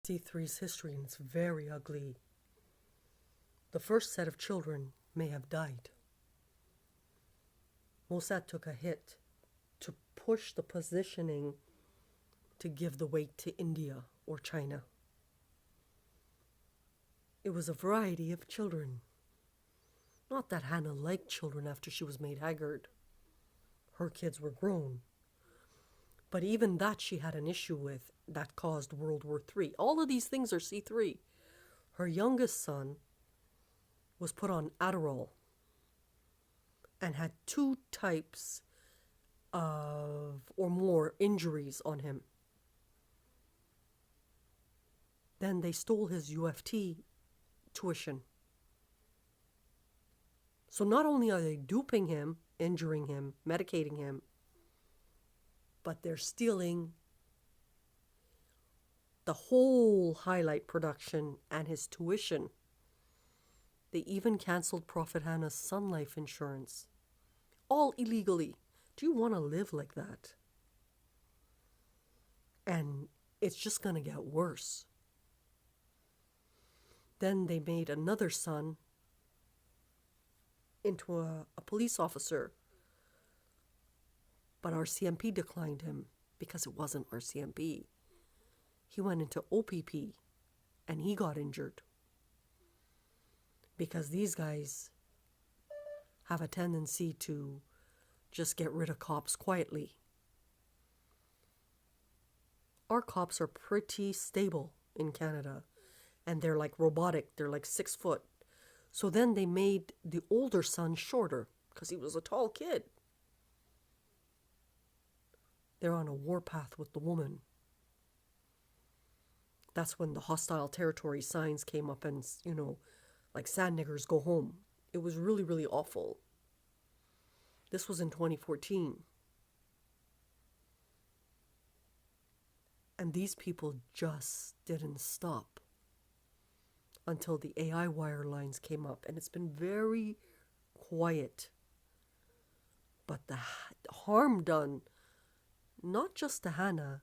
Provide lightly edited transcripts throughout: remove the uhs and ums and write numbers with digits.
C3's history, and it's very ugly. The first set of children may have died. Mossad took a hit to push the positioning to give the weight to India or China. It was a variety of children. Not that Hanna liked children after she was made haggard. Her kids were grown. But even that she had an issue with that caused World War III. All of these things are C3. Her youngest son was put on Adderall and had 2 types of or more injuries on him. Then they stole his UFT tuition. So not only are they duping him, injuring him, medicating him, but they're stealing the whole highlight production and his tuition. They even canceled Prophet Hanna's Sun Life insurance. All illegally. Do you want to live like that? And it's just going to get worse. Then they made another son into a police officer. But our CMP declined him because it wasn't our CMP. He went into OPP and he got injured. Because these guys have a tendency to just get rid of cops quietly. Our cops are pretty stable in Canada. And they're like robotic. They're like 6 foot. So then they made the older son shorter because he was a tall kid. They're on a warpath with the woman. That's when the hostile territory signs came up and, like sand niggers go home. It was really, really awful. This was in 2014. And these people just didn't stop until the AI wire lines came up. And it's been very quiet. But the harm done, not just to Hanna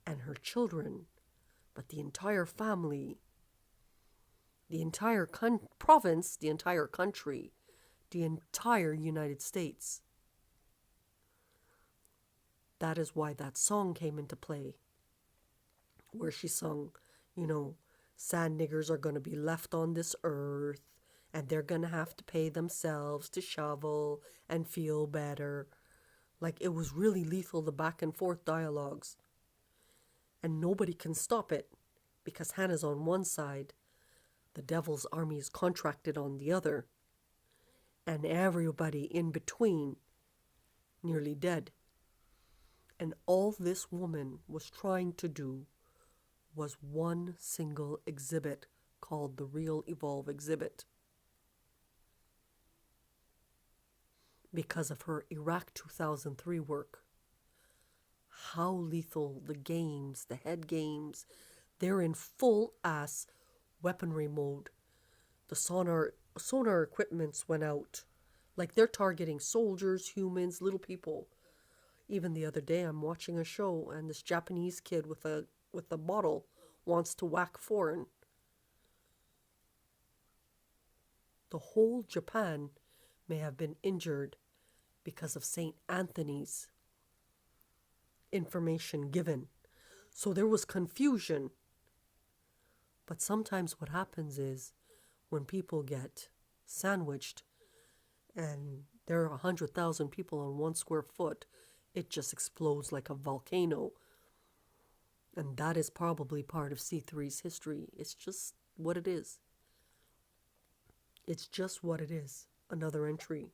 and her children, but the entire family, the entire province, the entire country, the entire United States. That is why that song came into play, where she sung, sand niggers are going to be left on this earth, and they're going to have to pay themselves to shovel and feel better. Like, it was really lethal, the back and forth dialogues. And nobody can stop it, because Hanna's on one side, the devil's army is contracted on the other, and everybody in between nearly dead. And all this woman was trying to do was one single exhibit called the Real Evolve exhibit. Because of her Iraq 2003 work. How lethal the games, the head games, they're in full ass weaponry mode. The sonar equipments went out. Like, they're targeting soldiers, humans, little people. Even the other day I'm watching a show and this Japanese kid with a bottle wants to whack foreign. The whole Japan may have been injured because of St. Anthony's information given. So there was confusion. But sometimes what happens is when people get sandwiched and there are 100,000 people on 1 square foot, it just explodes like a volcano. And that is probably part of C3's history. It's just what it is. It's just what it is. Another entry.